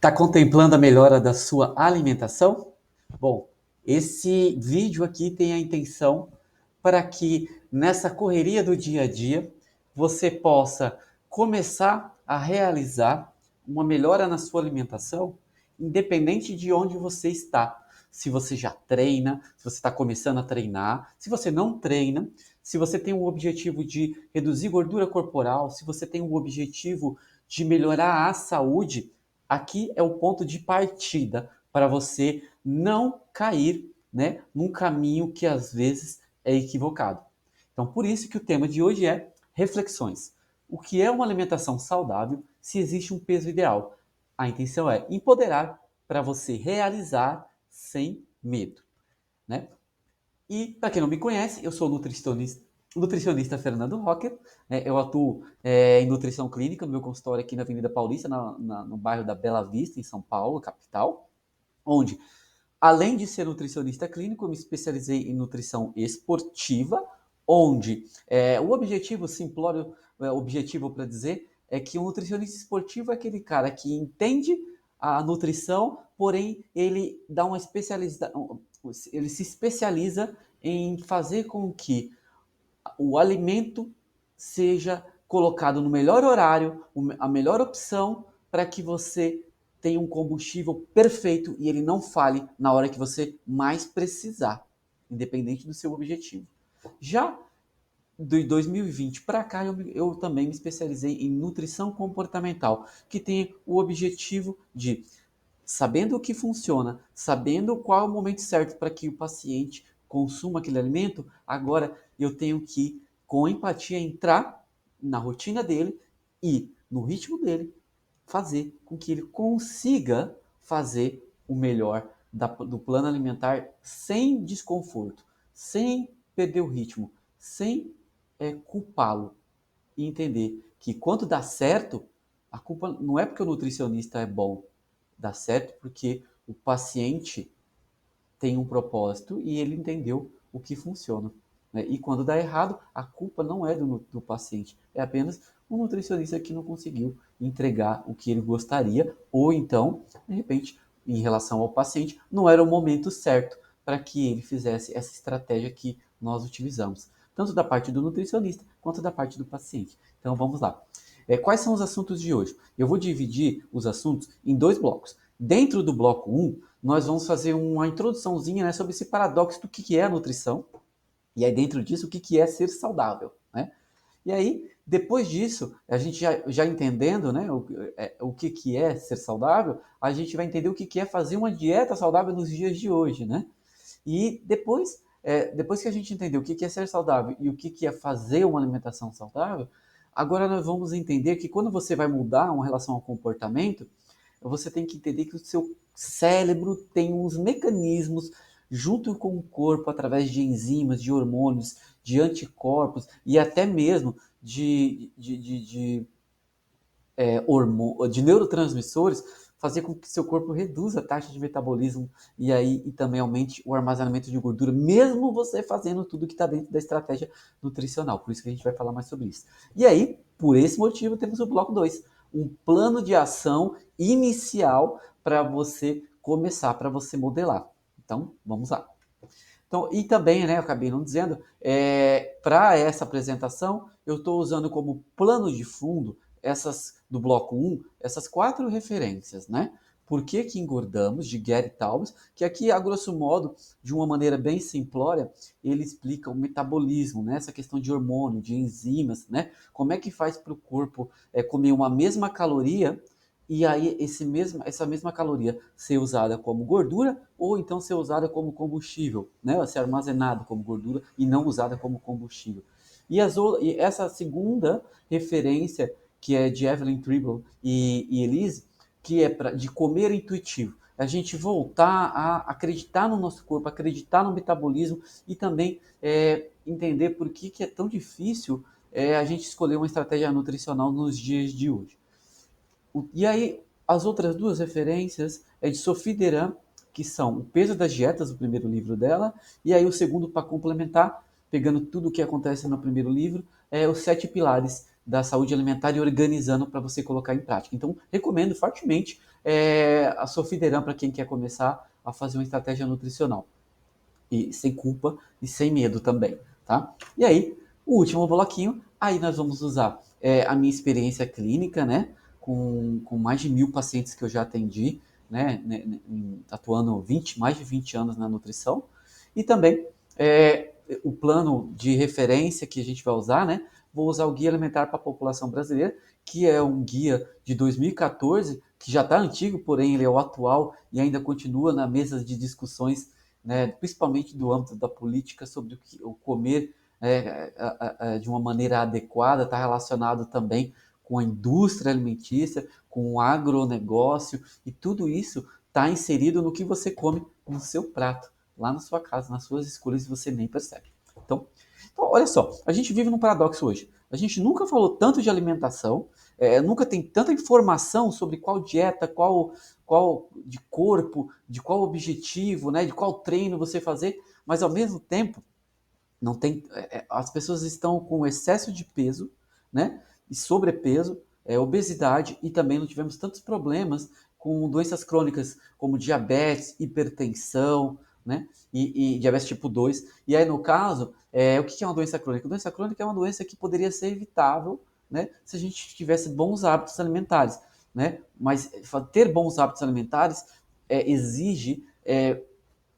Está contemplando a melhora da sua alimentação? Bom, esse vídeo aqui tem a intenção para que nessa correria do dia a dia você possa começar a realizar uma melhora na sua alimentação, independente de onde você está. Se você já treina, se você está começando a treinar, se você não treina, se você tem o objetivo de reduzir gordura corporal, se você tem o objetivo de melhorar a saúde, aqui é o ponto de partida para você não cair, né, num caminho que às vezes é equivocado. Então, por isso que o tema de hoje é reflexões. O que é uma alimentação saudável? Se existe um peso ideal? A intenção é empoderar para você realizar sem medo, né? E para quem não me conhece, eu sou nutricionista Fernando Rocker, né? Eu atuo em nutrição clínica no meu consultório aqui na Avenida Paulista, no bairro da Bela Vista, em São Paulo, capital, onde, além de ser nutricionista clínico, eu me especializei em nutrição esportiva, onde o objetivo simplório, objetivo para dizer, é que um nutricionista esportivo é aquele cara que entende a nutrição, porém ele dá uma especialização, ele se especializa em fazer com que o alimento seja colocado no melhor horário, a melhor opção para que você tenha um combustível perfeito e ele não fale na hora que você mais precisar, independente do seu objetivo. Já de 2020 para cá, eu também me especializei em nutrição comportamental, que tem o objetivo de, sabendo o que funciona, sabendo qual é o momento certo para que o paciente consuma aquele alimento, agora eu tenho que, com empatia, entrar na rotina dele e no ritmo dele, fazer com que ele consiga fazer o melhor do plano alimentar sem desconforto, sem perder o ritmo, sem culpá-lo e entender que quando dá certo, a culpa não é porque o nutricionista é bom, dá certo porque o paciente tem um propósito e ele entendeu o que funciona, né? E quando dá errado, a culpa não é do paciente, é apenas o nutricionista que não conseguiu entregar o que ele gostaria, ou então, de repente, em relação ao paciente, não era o momento certo para que ele fizesse essa estratégia que nós utilizamos, tanto da parte do nutricionista quanto da parte do paciente. Então vamos lá. Quais são os assuntos de hoje? Eu vou dividir os assuntos em dois blocos. Dentro do bloco 1, nós vamos fazer uma introduçãozinha, né, sobre esse paradoxo do que é a nutrição, e aí dentro disso o que é ser saudável, né? E aí, depois disso, a gente já entendendo, né, o que é ser saudável, a gente vai entender o que é fazer uma dieta saudável nos dias de hoje, né? E depois que a gente entender o que é ser saudável e o que é fazer uma alimentação saudável, agora nós vamos entender que quando você vai mudar uma relação ao comportamento, você tem que entender que o seu cérebro tem uns mecanismos junto com o corpo, através de enzimas, de hormônios, de anticorpos e até mesmo de neurotransmissores, fazer com que seu corpo reduza a taxa de metabolismo e também aumente o armazenamento de gordura, mesmo você fazendo tudo que está dentro da estratégia nutricional. Por isso que a gente vai falar mais sobre isso. E aí, por esse motivo, temos o bloco 2, um plano de ação inicial para você começar, para você modelar. Então, vamos lá. Então, e também, né, eu acabei não dizendo, para essa apresentação, eu estou usando como plano de fundo do bloco 1, essas 4 referências, né? Por que que engordamos, de Gary Taubes, que aqui, a grosso modo, de uma maneira bem simplória, ele explica o metabolismo, né? Essa questão de hormônio, de enzimas, né? Como é que faz para o corpo comer uma mesma caloria e aí essa mesma caloria ser usada como gordura ou então ser usada como combustível, né? Ser armazenada como gordura e não usada como combustível. E essa segunda referência, que é de Evelyn Tribble e Elise, que é de comer intuitivo. A gente voltar a acreditar no nosso corpo, acreditar no metabolismo e também entender por que é tão difícil a gente escolher uma estratégia nutricional nos dias de hoje. E aí, as outras duas referências é de Sophie Deran, que são O Peso das Dietas, o primeiro livro dela, e aí o segundo, para complementar, pegando tudo o que acontece no primeiro livro, é Os Sete Pilares da saúde alimentar e organizando para você colocar em prática. Então, recomendo fortemente a Sofideram para quem quer começar a fazer uma estratégia nutricional. E sem culpa e sem medo também, tá? E aí, o último bloquinho, aí nós vamos usar a minha experiência clínica, né? Com mais de 1.000 pacientes que eu já atendi, né? Atuando mais de 20 anos na nutrição. E também o plano de referência que a gente vai usar, né? Vou usar o Guia Alimentar para a População Brasileira, que é um guia de 2014, que já está antigo, porém ele é o atual e ainda continua na mesa de discussões, né, principalmente do âmbito da política, sobre o comer de uma maneira adequada, está relacionado também com a indústria alimentícia, com o agronegócio, e tudo isso está inserido no que você come no seu prato, lá na sua casa, nas suas escolhas, e você nem percebe. Então, olha só, a gente vive num paradoxo hoje. A gente nunca falou tanto de alimentação, nunca tem tanta informação sobre qual dieta, qual de corpo, de qual objetivo, né, de qual treino você fazer, mas ao mesmo tempo não tem, as pessoas estão com excesso de peso, né, e sobrepeso, obesidade, e também não tivemos tantos problemas com doenças crônicas como diabetes, hipertensão, né, e diabetes tipo 2. E aí, no caso, o que é uma doença crônica? A doença crônica é uma doença que poderia ser evitável, né, se a gente tivesse bons hábitos alimentares, né? Mas ter bons hábitos alimentares exige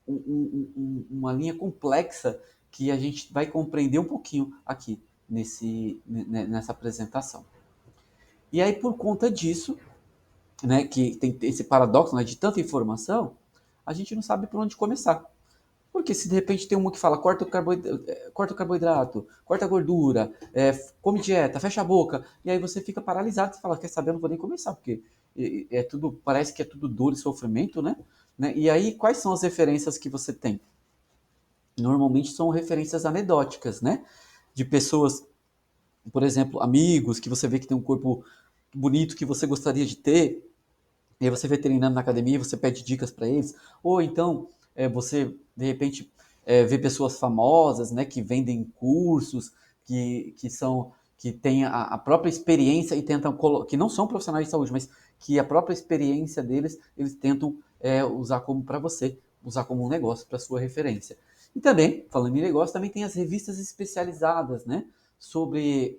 uma linha complexa que a gente vai compreender um pouquinho aqui nessa apresentação. E aí, por conta disso, né, que tem esse paradoxo, né, de tanta informação, a gente não sabe por onde começar. Porque se de repente tem uma que fala corta o carboidrato, corta a gordura, come dieta, fecha a boca, e aí você fica paralisado e fala, quer saber, eu não vou nem começar, porque parece que é tudo dor e sofrimento, né? E aí, quais são as referências que você tem? Normalmente são referências anedóticas, né? De pessoas, por exemplo, amigos, que você vê que tem um corpo bonito que você gostaria de ter, e aí você vê treinando na academia, você pede dicas para eles, ou então você, de repente, vê pessoas famosas, né, que vendem cursos, que têm a própria experiência e tentam, que não são profissionais de saúde, mas que a própria experiência deles, eles tentam usar como para você, usar como um negócio, para sua referência. E também, falando em negócio, também tem as revistas especializadas, né, sobre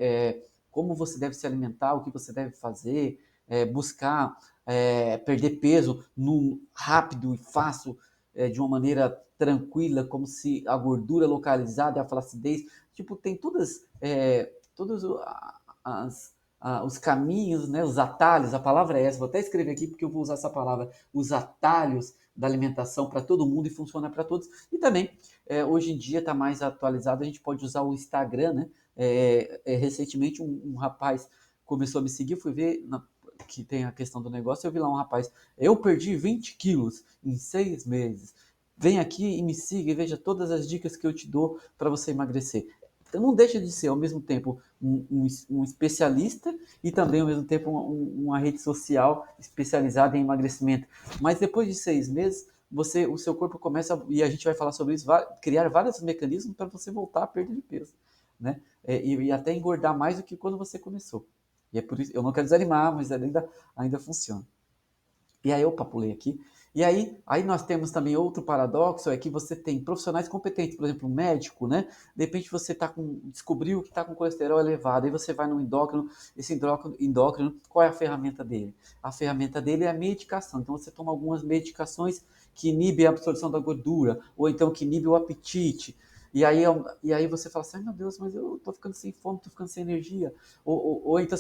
como você deve se alimentar, o que você deve fazer, buscar perder peso rápido e fácil, de uma maneira tranquila, como se a gordura localizada, a flacidez, tipo, tem todos os caminhos, né, os atalhos, a palavra é essa, vou até escrever aqui porque eu vou usar essa palavra, os atalhos da alimentação para todo mundo e funciona para todos. E também, hoje em dia está mais atualizado, a gente pode usar o Instagram, né? Recentemente um rapaz começou a me seguir, fui ver que tem a questão do negócio, eu vi lá um rapaz, eu perdi 20 quilos em 6 meses. Vem aqui e me siga e veja todas as dicas que eu te dou para você emagrecer. Então não deixa de ser, ao mesmo tempo, um especialista e também, ao mesmo tempo, uma rede social especializada em emagrecimento. Mas depois de 6 meses, o seu corpo começa, e a gente vai falar sobre isso, criar vários mecanismos para você voltar a perder peso, né? E até engordar mais do que quando você começou. E é por isso, eu não quero desanimar, mas ainda funciona. E aí, opa, pulei aqui. E aí nós temos também outro paradoxo, é que você tem profissionais competentes, por exemplo, um médico, né? De repente você descobriu que está com colesterol elevado, aí você vai no endócrino, esse endócrino, qual é a ferramenta dele? A ferramenta dele é a medicação. Então você toma algumas medicações que inibem a absorção da gordura, ou então que inibem o apetite. E aí você fala assim, ai meu Deus, mas eu tô ficando sem fome, tô ficando sem energia. Ou então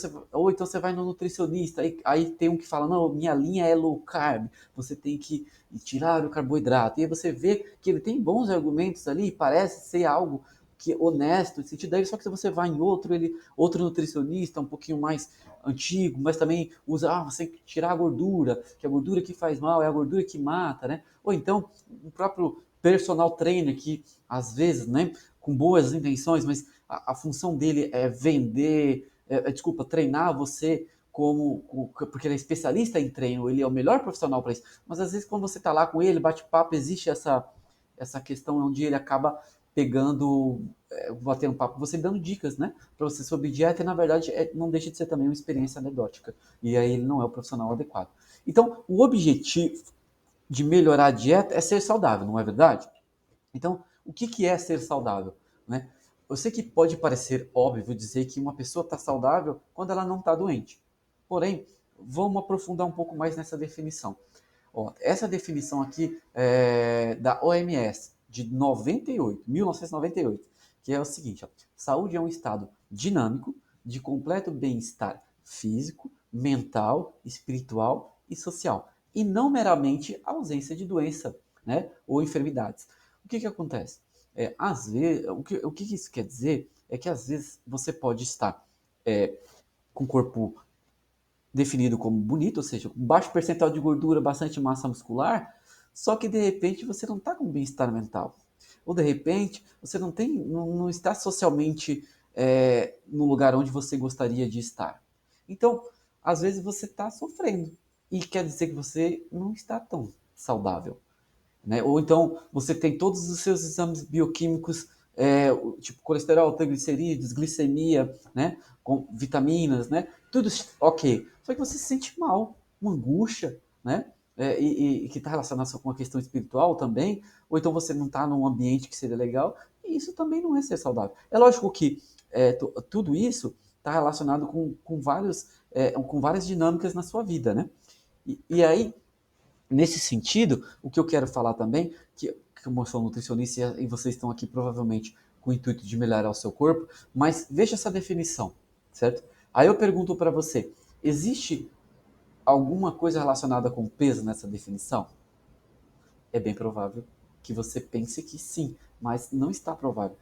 você vai no nutricionista, aí tem um que fala, não, minha linha é low carb, você tem que tirar o carboidrato. E aí você vê que ele tem bons argumentos ali, parece ser algo que honesto, sentido daí, só que se você vai em outro nutricionista, um pouquinho mais antigo, mas também usa, você tem que tirar a gordura, que a gordura que faz mal é a gordura que mata, né? Ou então o próprio personal trainer que às vezes, né, com boas intenções, mas a função dele é vender, desculpa, treinar você porque ele é especialista em treino, ele é o melhor profissional para isso. Mas às vezes quando você está lá com ele, bate papo, existe essa questão onde ele acaba pegando, batendo papo com você, dando dicas, né, para você sobre dieta, e na verdade não deixa de ser também uma experiência anedótica. E aí ele não é o profissional adequado. Então, o objetivo de melhorar a dieta é ser saudável, não é verdade? Então, o que, que é ser saudável? Né? Eu sei que pode parecer óbvio dizer que uma pessoa está saudável quando ela não está doente. Porém, vamos aprofundar um pouco mais nessa definição. Ó, essa definição aqui é da OMS, de 98, 1998, que é o seguinte: ó, saúde é um estado dinâmico de completo bem-estar físico, mental, espiritual e social, e não meramente a ausência de doença, né, ou enfermidades. O que acontece? Às vezes, o que isso quer dizer é que às vezes você pode estar com o corpo definido como bonito, ou seja, com baixo percentual de gordura, bastante massa muscular, só que de repente você não está com bem-estar mental. Ou de repente você não está socialmente no lugar onde você gostaria de estar. Então, às vezes você está sofrendo e quer dizer que você não está tão saudável. Né? Ou então você tem todos os seus exames bioquímicos, tipo colesterol, triglicerídeos, glicemia, né? Com vitaminas, né? Tudo ok. Só que você se sente mal, uma angústia, né? E que está relacionado com a questão espiritual também, ou então você não está num ambiente que seria legal, e isso também não é ser saudável. É lógico que tudo isso está relacionado com várias dinâmicas na sua vida, né? E aí, nesse sentido, o que eu quero falar também, que eu sou nutricionista e vocês estão aqui provavelmente com o intuito de melhorar o seu corpo, mas veja essa definição, certo? Aí eu pergunto para você, existe alguma coisa relacionada com peso nessa definição? É bem provável que você pense que sim, mas não está provável.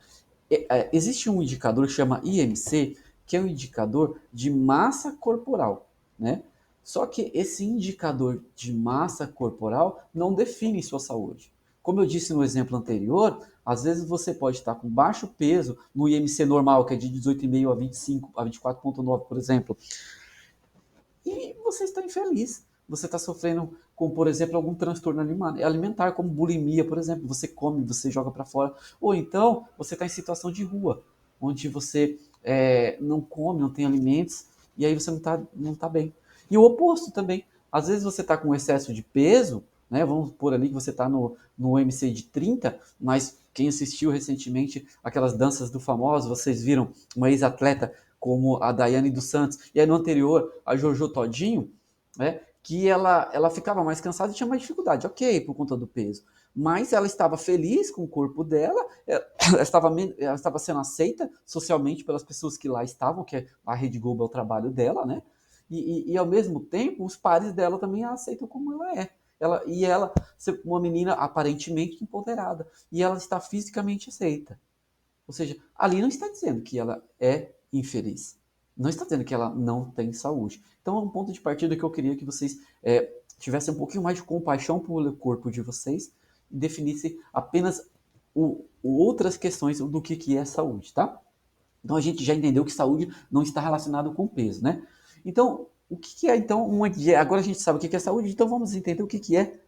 Existe um indicador que chama IMC, que é um indicador de massa corporal, né? Só que esse indicador de massa corporal não define sua saúde. Como eu disse no exemplo anterior, às vezes você pode estar com baixo peso no IMC normal, que é de 18,5 a 25, a 24,9, por exemplo, e você está infeliz. Você está sofrendo com, por exemplo, algum transtorno alimentar, como bulimia, por exemplo. Você come, você joga para fora. Ou então, você está em situação de rua, onde você não come, não tem alimentos, e aí você não tá bem. E o oposto também. Às vezes você está com excesso de peso, né? Vamos por ali que você está no MC de 30, mas quem assistiu recentemente aquelas danças do famoso, vocês viram uma ex-atleta como a Daiane dos Santos, e aí no anterior, a Jojo Todinho, né, que ela ficava mais cansada e tinha mais dificuldade, ok, por conta do peso. Mas ela estava feliz com o corpo dela, ela estava sendo aceita socialmente pelas pessoas que lá estavam, que a Rede Globo é o trabalho dela, né? E ao mesmo tempo, os pares dela também a aceitam como ela é. Ela, uma menina aparentemente empoderada, e ela está fisicamente aceita. Ou seja, ali não está dizendo que ela é infeliz. Não está dizendo que ela não tem saúde. Então é um ponto de partida que eu queria que vocês tivessem um pouquinho mais de compaixão pelo corpo de vocês e definissem apenas outras questões do que é saúde, tá? Então a gente já entendeu que saúde não está relacionado com peso, né? Então, o que é então uma dieta? Agora a gente sabe o que é saúde, então vamos entender o que é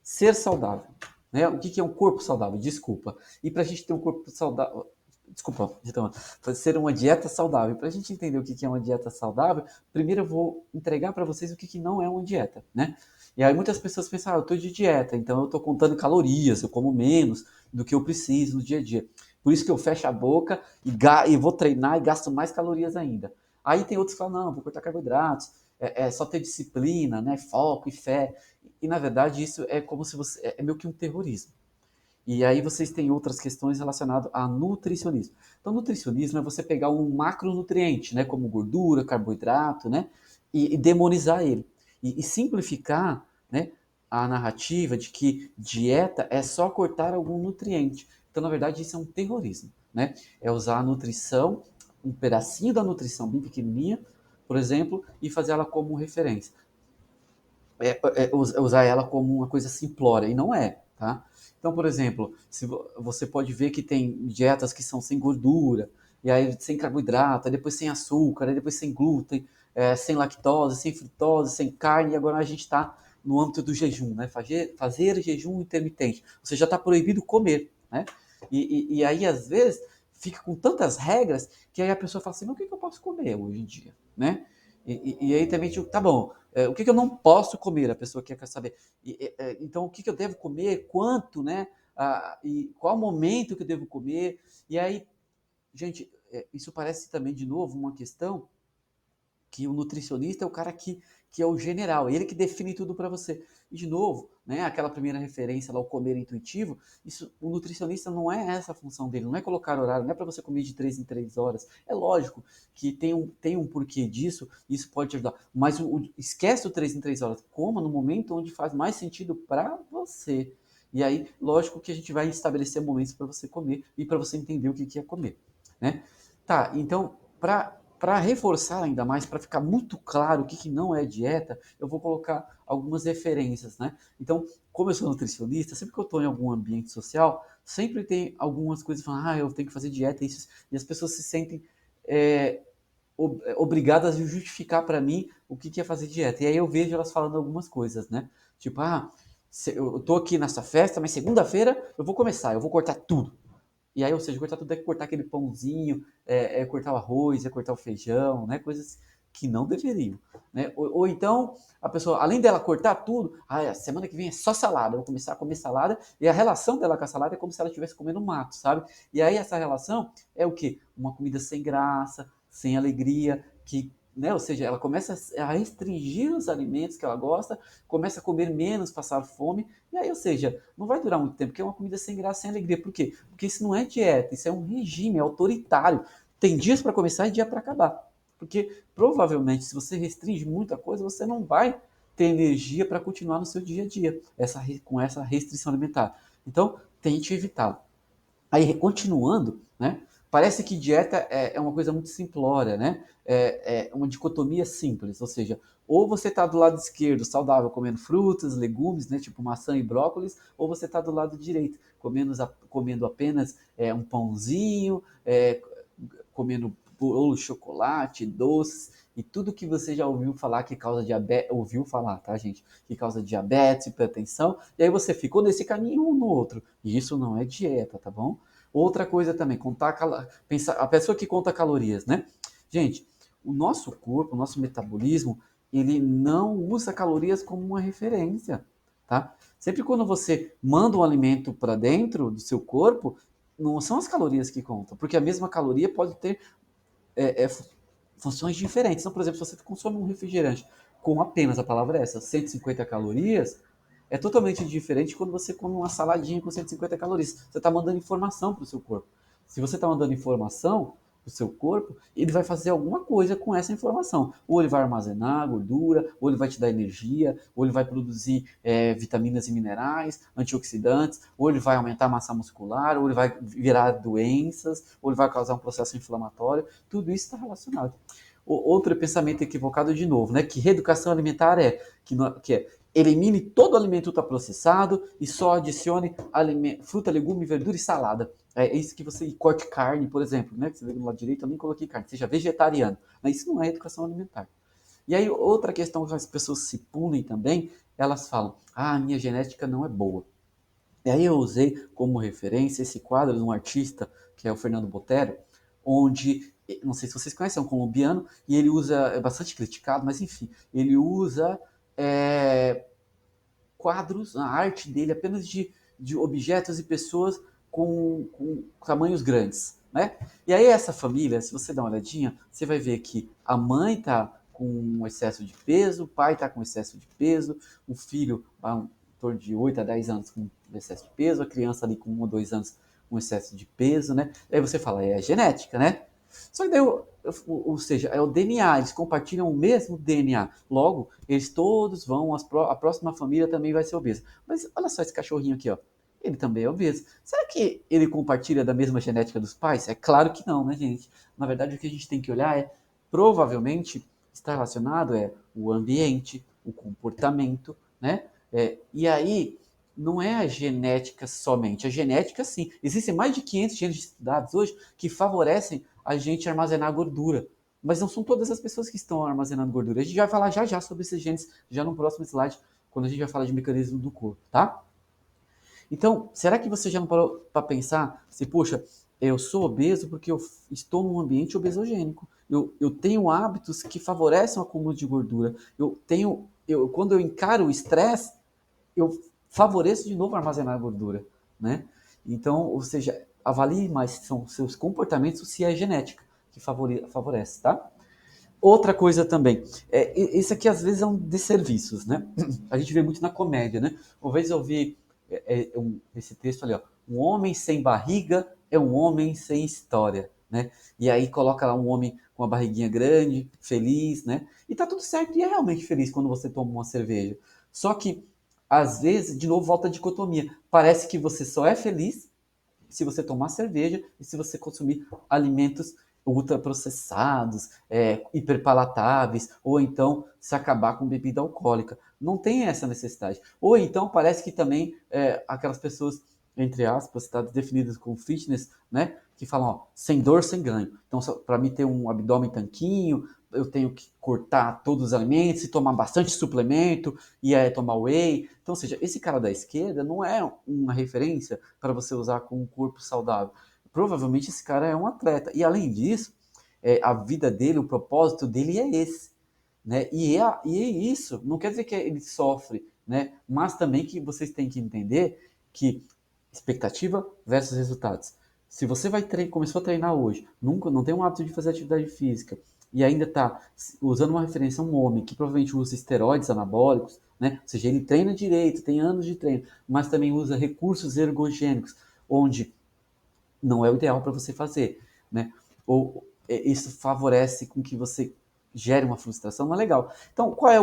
ser saudável. Né? O que é um corpo saudável? Desculpa. E para a gente ter um corpo saudável. Desculpa, então, para ser uma dieta saudável. Para a gente entender o que é uma dieta saudável, primeiro eu vou entregar para vocês o que não é uma dieta. Né? E aí muitas pessoas pensam, eu estou de dieta, então eu estou contando calorias, eu como menos do que eu preciso no dia a dia. Por isso que eu fecho a boca e vou treinar e gasto mais calorias ainda. Aí tem outros que falam, não, vou cortar carboidratos, é só ter disciplina, né, foco e fé. E na verdade isso é como se você é meio que um terrorismo. E aí vocês têm outras questões relacionadas a nutricionismo. Então nutricionismo é você pegar um macronutriente, né, como gordura, carboidrato, né, e demonizar ele e simplificar, né, a narrativa de que dieta é só cortar algum nutriente. Então na verdade isso é um terrorismo, né? É usar a nutrição, um pedacinho da nutrição bem pequenininha, por exemplo, e fazer ela como referência. Usar ela como uma coisa simplória, e não é, tá? Então, por exemplo, se você pode ver que tem dietas que são sem gordura, e aí sem carboidrato, aí depois sem açúcar, aí depois sem glúten, sem lactose, sem frutose, sem carne, e agora a gente está no âmbito do jejum, né? Fazer jejum intermitente. Você já está proibido comer, né? E aí, às vezes, fica com tantas regras que aí a pessoa fala assim, mas o que eu posso comer hoje em dia, né? E aí também, tipo, tá bom, o que eu não posso comer? A pessoa quer saber. Então, o que eu devo comer? Quanto, né? E qual momento que eu devo comer? E aí, gente, isso parece também, de novo, uma questão que o nutricionista é o cara que é o general, ele que define tudo para você. E de novo, né, aquela primeira referência lá, o comer intuitivo, isso, o nutricionista não é essa a função dele, não é colocar horário, não é para você comer de 3 em 3 horas. É lógico que tem um porquê disso, isso pode te ajudar, mas esquece o 3 em 3 horas, coma no momento onde faz mais sentido para você. E aí, lógico que a gente vai estabelecer momentos para você comer e para você entender o que é comer, né? Tá, então, para reforçar ainda mais, para ficar muito claro o que não é dieta, eu vou colocar algumas referências, né? Então, como eu sou nutricionista, sempre que eu estou em algum ambiente social, sempre tem algumas coisas falando, eu tenho que fazer dieta, isso, e as pessoas se sentem é, obrigadas a justificar para mim o que é fazer dieta. E aí eu vejo elas falando algumas coisas, né? Tipo, eu tô aqui nessa festa, mas segunda-feira eu vou começar, eu vou cortar tudo. E aí, ou seja, cortar tudo é cortar aquele pãozinho, cortar o arroz, é cortar o feijão, né? Coisas que não deveriam. Né? Ou então, a pessoa, além dela cortar tudo, a semana que vem é só salada, eu vou começar a comer salada, e a relação dela com a salada é como se ela estivesse comendo mato, sabe? E aí essa relação é o quê? Uma comida sem graça, sem alegria, que né? Ou seja, ela começa a restringir os alimentos que ela gosta, começa a comer menos, passar fome, e aí, ou seja, não vai durar muito tempo, porque é uma comida sem graça, sem alegria. Por quê? Porque isso não é dieta, isso é um regime, é autoritário. Tem dias para começar e dia para acabar. Porque provavelmente, se você restringe muita coisa, você não vai ter energia para continuar no seu dia a dia com essa restrição alimentar. Então, tente evitá-lo. Aí, continuando, né? Parece que dieta é uma coisa muito simplória, né? É uma dicotomia simples, ou seja, ou você está do lado esquerdo, saudável, comendo frutas, legumes, né, tipo maçã e brócolis, ou você está do lado direito, comendo apenas um pãozinho, comendo bolo, chocolate, doces e tudo que você já ouviu falar que causa diabetes, ouviu falar, tá, gente? Que causa diabetes, hipertensão, e aí você ficou nesse caminho ou no outro. E isso não é dieta, tá bom? Outra coisa também, pensar, a pessoa que conta calorias, né? Gente, o nosso corpo, o nosso metabolismo, ele não usa calorias como uma referência, tá? Sempre quando você manda um alimento para dentro do seu corpo, não são as calorias que contam, porque a mesma caloria pode ter é, é, funções diferentes. Então, por exemplo, se você consome um refrigerante com apenas, a palavra é essa, 150 calorias, é totalmente diferente quando você come uma saladinha com 150 calorias. Você está mandando informação para o seu corpo. Se você está mandando informação para o seu corpo, ele vai fazer alguma coisa com essa informação. Ou ele vai armazenar gordura, ou ele vai te dar energia, ou ele vai produzir vitaminas e minerais, antioxidantes, ou ele vai aumentar a massa muscular, ou ele vai virar doenças, ou ele vai causar um processo inflamatório. Tudo isso está relacionado. Outro pensamento equivocado de novo, né? Que reeducação alimentar que é elimine todo alimento ultraprocessado e só adicione fruta, legume, verdura e salada. É isso que você corte carne, por exemplo, né? Que você vê no lado direito, eu nem coloquei carne, seja vegetariano. Mas isso não é educação alimentar. E aí, outra questão que as pessoas se punem também, elas falam: a minha genética não é boa. E aí eu usei como referência esse quadro de um artista, que é o Fernando Botero, onde, não sei se vocês conhecem, é um colombiano, e ele usa, é bastante criticado, mas enfim, ele usa é, quadros, a arte dele apenas de objetos e pessoas com tamanhos grandes, né? E aí essa família, se você dá uma olhadinha, você vai ver que a mãe tá com um excesso de peso, o pai tá com excesso de peso, o filho em torno de 8 a 10 anos com excesso de peso, a criança ali com 1 ou 2 anos com excesso de peso, né? Aí você fala, é genética, né? Só que daí, ou seja, é o DNA, eles compartilham o mesmo DNA. Logo, eles todos vão, a próxima família também vai ser obesa. Mas olha só esse cachorrinho aqui, ó. Ele também é obeso. Será que ele compartilha da mesma genética dos pais? É claro que não, né, gente? Na verdade, o que a gente tem que olhar provavelmente, está relacionado o ambiente, o comportamento, né? E aí, não é a genética somente. A genética, sim. Existem mais de 500 genes estudados hoje que favorecem a gente armazenar gordura. Mas não são todas as pessoas que estão armazenando gordura. A gente vai falar já já sobre esses genes, já no próximo slide, quando a gente vai falar de mecanismo do corpo, tá? Então, será que você já não parou para pensar se, poxa, eu sou obeso porque eu estou num ambiente obesogênico. Eu tenho hábitos que favorecem o acúmulo de gordura. Quando eu encaro o estresse, eu favoreço de novo armazenar gordura, né? Então, ou seja, avalie mais se são seus comportamentos, se é genética que favorece, tá? Outra coisa também, esse aqui às vezes é um desserviços, né? A gente vê muito na comédia, né? Uma vez eu vi esse texto ali, ó, um homem sem barriga é um homem sem história, né? E aí coloca lá um homem com uma barriguinha grande, feliz, né? E tá tudo certo, e é realmente feliz quando você toma uma cerveja. Só que, às vezes, de novo, volta a dicotomia. Parece que você só é feliz se você tomar cerveja e se você consumir alimentos ultraprocessados, hiperpalatáveis, ou então se acabar com bebida alcoólica. Não tem essa necessidade. Ou então parece que também aquelas pessoas, entre aspas, tá, definidas como fitness, né, que falam, ó, sem dor, sem ganho. Então, para mim ter um abdômen tanquinho, eu tenho que cortar todos os alimentos e tomar bastante suplemento e tomar whey. Então, ou seja, esse cara da esquerda não é uma referência para você usar com um corpo saudável. Provavelmente esse cara é um atleta. E além disso, a vida dele, o propósito dele é esse. Né? E é isso, não quer dizer que ele sofre, né? Mas também que vocês têm que entender que expectativa versus resultados. Se você começou a treinar hoje, nunca não tem um hábito de fazer atividade física e ainda está usando uma referência a um homem que provavelmente usa esteroides anabólicos, né? Ou seja, ele treina direito, tem anos de treino, mas também usa recursos ergogênicos, onde não é o ideal para você fazer, né? Ou isso favorece com que você gere uma frustração, não é legal. Então, qual é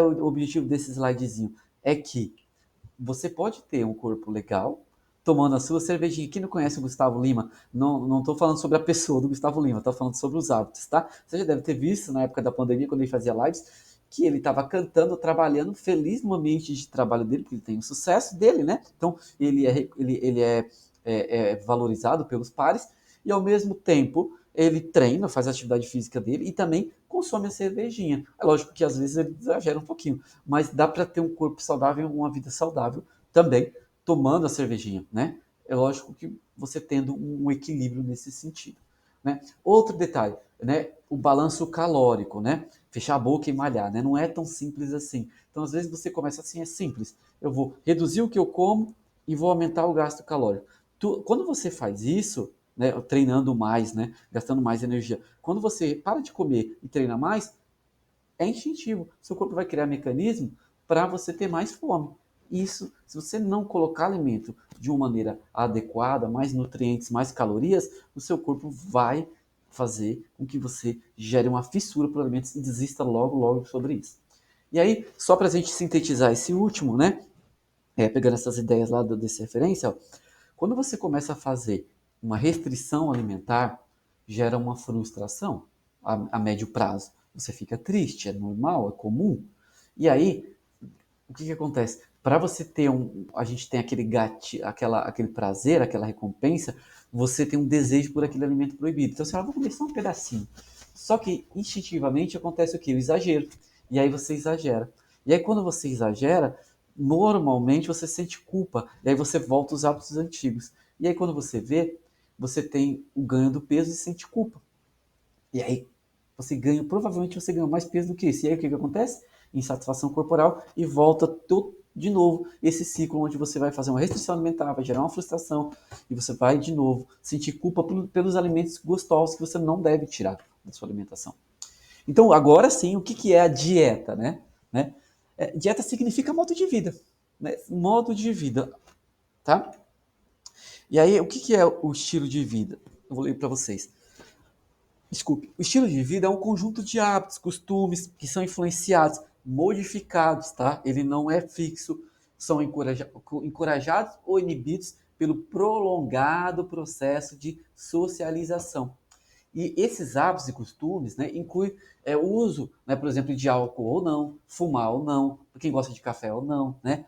o objetivo desse slidezinho? É que você pode ter um corpo legal, tomando a sua cervejinha. Quem não conhece o Gustavo Lima, não estou falando sobre a pessoa do Gustavo Lima, estou falando sobre os hábitos, tá? Você já deve ter visto na época da pandemia, quando ele fazia lives, que ele estava cantando, trabalhando, feliz no ambiente de trabalho dele, porque ele tem o sucesso dele, né? Então, ele é valorizado pelos pares, e ao mesmo tempo ele treina, faz a atividade física dele e também consome a cervejinha. É lógico que às vezes ele exagera um pouquinho, mas dá para ter um corpo saudável e uma vida saudável também tomando a cervejinha, né? É lógico que você tendo um equilíbrio nesse sentido, né? Outro detalhe, né? O balanço calórico, né? Fechar a boca e malhar, né? Não é tão simples assim. Então, às vezes você começa assim, é simples. Eu vou reduzir o que eu como e vou aumentar o gasto calórico. Quando você faz isso, né, treinando mais, né, gastando mais energia, quando você para de comer e treina mais, é instintivo. Seu corpo vai criar mecanismo para você ter mais fome. Isso, se você não colocar alimento de uma maneira adequada, mais nutrientes, mais calorias, o seu corpo vai fazer com que você gere uma fissura por alimentos e desista logo, logo sobre isso. E aí, só para a gente sintetizar esse último, né? Pegando essas ideias lá desse referência, ó, quando você começa a fazer uma restrição alimentar, gera uma frustração a médio prazo. Você fica triste, é normal, é comum. E aí, o que acontece? Para você ter a gente tem aquele aquele prazer, aquela recompensa, você tem um desejo por aquele alimento proibido. Então você fala, vou comer só um pedacinho. Só que instintivamente acontece o quê? O exagero. E aí você exagera. E aí quando você exagera, normalmente você sente culpa. E aí você volta aos hábitos antigos. E aí quando você vê, você tem o ganho do peso e sente culpa. E aí provavelmente você ganha mais peso do que isso. E aí o que acontece? Insatisfação corporal e volta de novo esse ciclo onde você vai fazer uma restrição alimentar, vai gerar uma frustração e você vai de novo sentir culpa pelos alimentos gostosos que você não deve tirar da sua alimentação. Então, agora sim, o que é a dieta, né? Dieta significa modo de vida, né? Modo de vida, tá? E aí, o que é o estilo de vida? Eu vou ler para vocês. Desculpe, o estilo de vida é um conjunto de hábitos, costumes que são influenciados, modificados, tá? Ele não é fixo, são encorajados ou inibidos pelo prolongado processo de socialização. E esses hábitos e costumes, né, incluem o uso, né, por exemplo, de álcool ou não, fumar ou não, quem gosta de café ou não, né?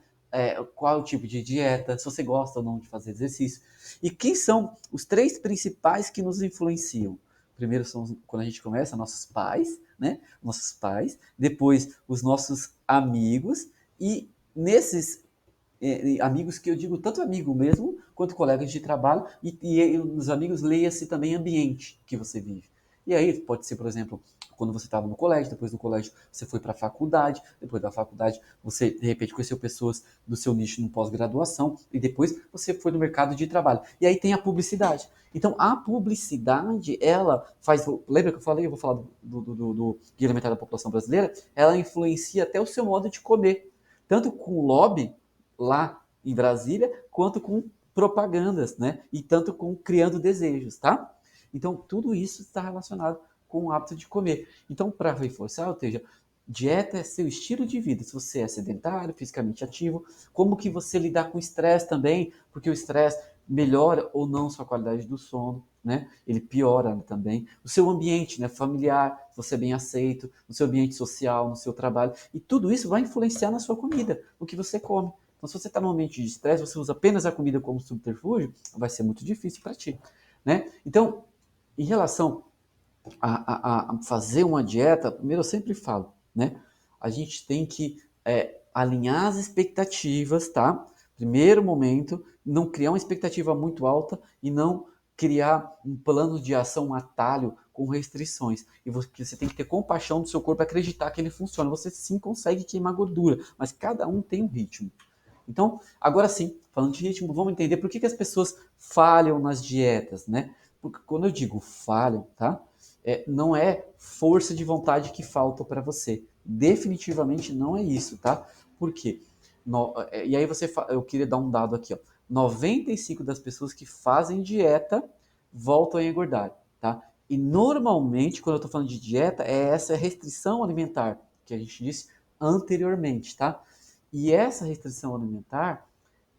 Qual é o tipo de dieta, se você gosta ou não de fazer exercício. E quem são os três principais que nos influenciam? Primeiro são, quando a gente começa, nossos pais, né? Nossos pais. Depois, os nossos amigos. E nesses amigos que eu digo tanto amigo mesmo, quanto colegas de trabalho, e os amigos leia-se também ambiente que você vive. E aí pode ser, por exemplo, quando você estava no colégio, depois do colégio você foi para a faculdade, depois da faculdade você de repente conheceu pessoas do seu nicho no pós-graduação, e depois você foi no mercado de trabalho. E aí tem a publicidade. Então a publicidade, ela faz, lembra que eu falei, eu vou falar do Guia Alimentar da População Brasileira, ela influencia até o seu modo de comer, tanto com o lobby, lá em Brasília, quanto com propagandas, né? E tanto com criando desejos, tá? Então, tudo isso está relacionado com o hábito de comer. Então, para reforçar, ou seja, dieta é seu estilo de vida. Se você é sedentário, fisicamente ativo, como que você lidar com o estresse também, porque o estresse melhora ou não sua qualidade do sono, né? Ele piora também. O seu ambiente, né, familiar, você é bem aceito, no seu ambiente social, no seu trabalho, e tudo isso vai influenciar na sua comida, no que você come. Então, se você está num ambiente de estresse, você usa apenas a comida como subterfúgio, vai ser muito difícil para ti, né? Então, em relação a fazer uma dieta, primeiro eu sempre falo, né? A gente tem que alinhar as expectativas, tá? Primeiro momento, não criar uma expectativa muito alta e não criar um plano de ação, um atalho com restrições. E você tem que ter compaixão do seu corpo, acreditar que ele funciona. Você sim consegue queimar gordura, mas cada um tem um ritmo. Então, agora sim, falando de ritmo, vamos entender por que, que as pessoas falham nas dietas, né? Porque quando eu digo falham, tá? Não é força de vontade que falta para você. Definitivamente não é isso, tá? Por quê? E aí eu queria dar um dado aqui, ó. 95 das pessoas que fazem dieta voltam a engordar, tá? E normalmente, quando eu estou falando de dieta, é essa restrição alimentar que a gente disse anteriormente, tá? E essa restrição alimentar,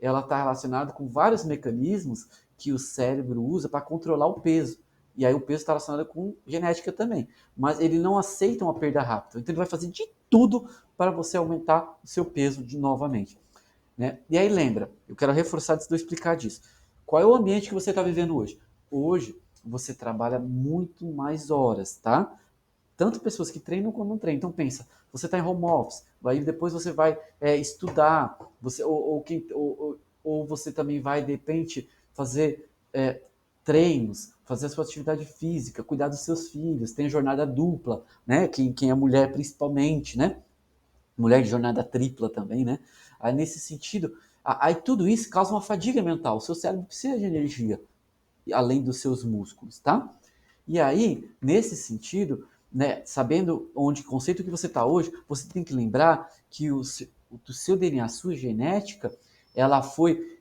ela está relacionada com vários mecanismos que o cérebro usa para controlar o peso. E aí o peso está relacionado com genética também. Mas ele não aceita uma perda rápida. Então ele vai fazer de tudo para você aumentar o seu peso novamente. Né? E aí lembra, eu quero reforçar antes de eu explicar disso. Qual é o ambiente que você está vivendo hoje? Hoje você trabalha muito mais horas, tá? Tanto pessoas que treinam quanto não treinam. Então pensa, você está em home office, aí depois você vai estudar, ou você também vai, de repente, fazer treinos, fazer a sua atividade física, cuidar dos seus filhos, tem jornada dupla, né? Quem é mulher principalmente, né? Mulher de jornada tripla também, né? Aí nesse sentido, aí tudo isso causa uma fadiga mental. O seu cérebro precisa de energia, além dos seus músculos, tá? E aí, nesse sentido, né, sabendo onde conceito que você está hoje, você tem que lembrar que o seu DNA, a sua genética, ela foi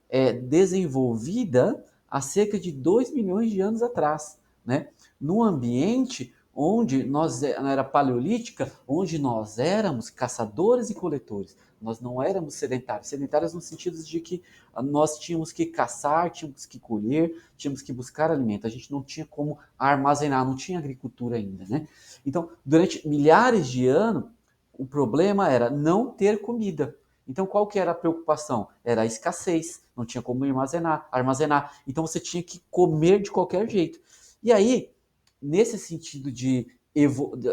desenvolvida há cerca de 2 milhões de anos atrás, né? Num ambiente onde na era paleolítica, onde nós éramos caçadores e coletores. Nós não éramos sedentários. Sedentários no sentido de que nós tínhamos que caçar, tínhamos que colher, tínhamos que buscar alimento. A gente não tinha como armazenar, não tinha agricultura ainda, né? Então, durante milhares de anos, o problema era não ter comida. Então, qual que era a preocupação? Era a escassez, não tinha como armazenar. Então, você tinha que comer de qualquer jeito. E aí, nesse sentido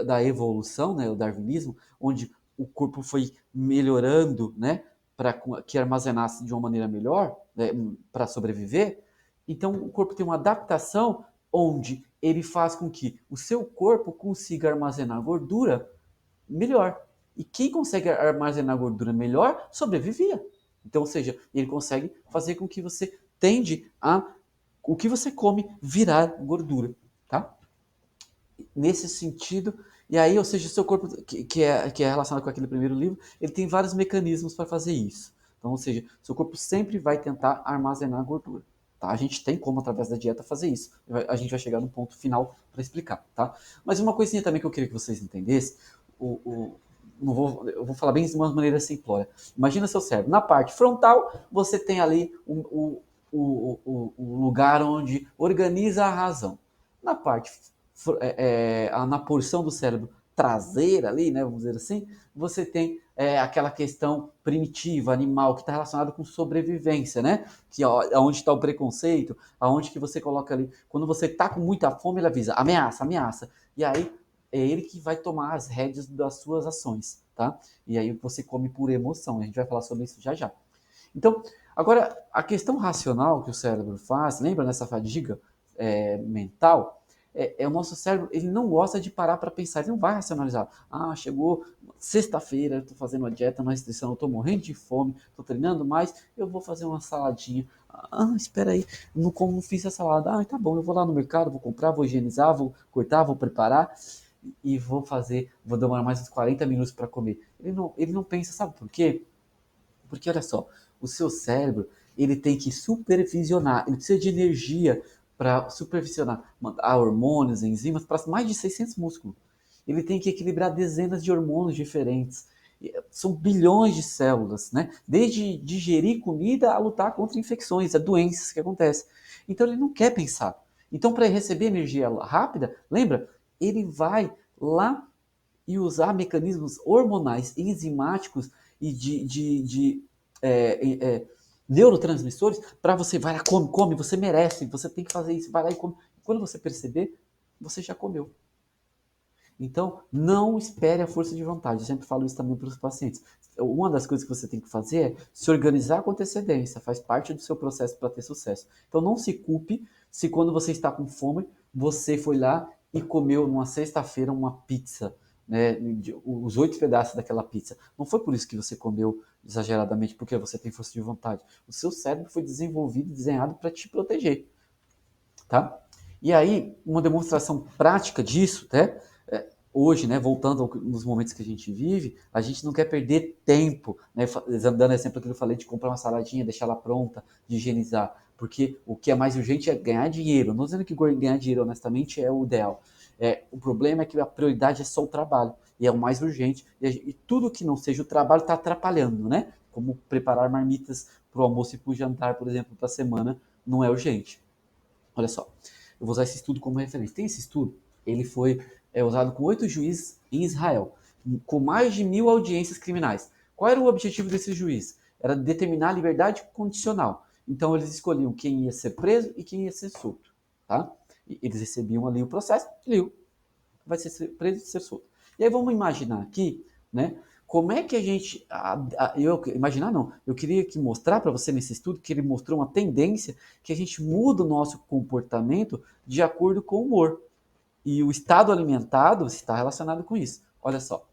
da evolução, né, o darwinismo, onde o corpo foi melhorando, né, para que armazenasse de uma maneira melhor, né, para sobreviver, então o corpo tem uma adaptação onde ele faz com que o seu corpo consiga armazenar gordura melhor. E quem consegue armazenar gordura melhor sobrevivia. Então, ou seja, ele consegue fazer com que você tende a o que você come virar gordura, tá? Nesse sentido, e aí, ou seja, o seu corpo, que é relacionado com aquele primeiro livro, ele tem vários mecanismos para fazer isso. Então, ou seja, seu corpo sempre vai tentar armazenar gordura. Tá? A gente tem como, através da dieta, fazer isso. A gente vai chegar no ponto final para explicar. Tá? Mas uma coisinha também que eu queria que vocês entendessem, eu vou falar bem de uma maneira simplória. Imagina seu cérebro. Na parte frontal, você tem ali o lugar onde organiza a razão. Na parte na porção do cérebro traseira ali, né, vamos dizer assim, você tem aquela questão primitiva, animal, que está relacionada com sobrevivência, né? Que aonde está o preconceito, aonde que você coloca ali. Quando você está com muita fome, ele avisa, ameaça, ameaça. E aí é ele que vai tomar as rédeas das suas ações, tá? E aí você come por emoção. A gente vai falar sobre isso já já. Então, agora, a questão racional que o cérebro faz, lembra nessa fadiga mental? O nosso cérebro, ele não gosta de parar para pensar, ele não vai racionalizar. Ah, chegou sexta-feira, eu estou fazendo uma dieta, uma restrição, eu estou morrendo de fome, estou treinando mais, eu vou fazer uma saladinha. Ah, espera aí, não fiz a salada. Ah, tá bom, eu vou lá no mercado, vou comprar, vou higienizar, vou cortar, vou preparar e vou demorar mais uns 40 minutos para comer. Ele não pensa, sabe por quê? Porque olha só, o seu cérebro, ele tem que supervisionar, ele precisa de energia para supervisionar, mandar hormônios, enzimas para mais de 600 músculos. Ele tem que equilibrar dezenas de hormônios diferentes. São bilhões de células, né? Desde digerir comida a lutar contra infecções, a doenças que acontecem. Então ele não quer pensar. Então, para receber energia rápida, lembra? Ele vai lá e usar mecanismos hormonais, enzimáticos e de neurotransmissores para você, vai lá, come, come, você merece, você tem que fazer isso, vai lá e come. Quando você perceber, você já comeu. Então, não espere a força de vontade. Eu sempre falo isso também para os pacientes. Uma das coisas que você tem que fazer é se organizar com antecedência, faz parte do seu processo para ter sucesso. Então, não se culpe se quando você está com fome, você foi lá e comeu numa sexta-feira uma pizza, né, os 8 pedaços daquela pizza. Não foi por isso que você comeu exageradamente, porque você tem força de vontade. O seu cérebro foi desenvolvido e desenhado para te proteger, tá? E aí, uma demonstração prática disso, né? Hoje, né, voltando nos momentos que a gente vive, a gente não quer perder tempo, né, dando exemplo que eu falei de comprar uma saladinha, deixar ela pronta, de higienizar, porque o que é mais urgente é ganhar dinheiro. Não estou dizendo que ganhar dinheiro, honestamente, é o ideal. O problema é que a prioridade é só o trabalho, e é o mais urgente, e tudo que não seja o trabalho está atrapalhando, né? Como preparar marmitas para o almoço e para o jantar, por exemplo, para a semana, não é urgente. Olha só, eu vou usar esse estudo como referência. Tem esse estudo, ele foi usado com 8 juízes em Israel, com mais de 1.000 audiências criminais. Qual era o objetivo desse juiz? Era determinar a liberdade condicional. Então eles escolhiam quem ia ser preso e quem ia ser solto. Tá? E eles recebiam ali o processo, liam, vai ser preso e ser solto. E aí vamos imaginar aqui, né? Como é que a gente. Imaginar não, eu queria que mostrar para você nesse estudo que ele mostrou uma tendência que a gente muda o nosso comportamento de acordo com o humor. E o estado alimentado está relacionado com isso. Olha só.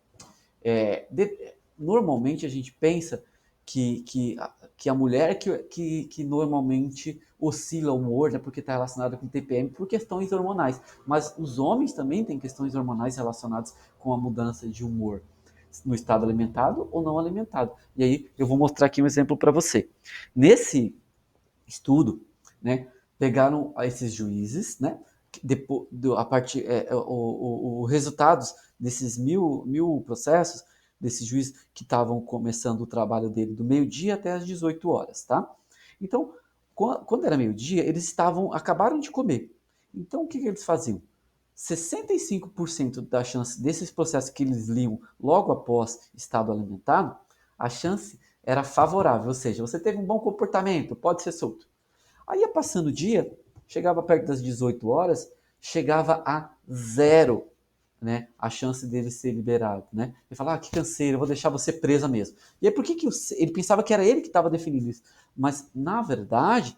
Normalmente a gente pensa que a mulher que normalmente oscila o humor, né, porque está relacionada com TPM, por questões hormonais. Mas os homens também têm questões hormonais relacionadas com a mudança de humor no estado alimentado ou não alimentado. E aí eu vou mostrar aqui um exemplo para você. Nesse estudo, né, pegaram esses juízes, né, depois, a partir, resultados desses mil processos, desses juízes que estavam começando o trabalho dele do meio-dia até as 18 horas, tá? Então, quando era meio-dia, acabaram de comer. Então, o que eles faziam? 65% da chance desses processos que eles liam logo após estado alimentado, a chance era favorável, ou seja, você teve um bom comportamento, pode ser solto. Aí ia passando o dia, chegava perto das 18 horas, chegava a zero, né, a chance dele ser liberado, né? Ele fala, que canseiro, eu vou deixar você presa mesmo. E aí por que ele pensava que era ele que estava definindo isso? Mas, na verdade,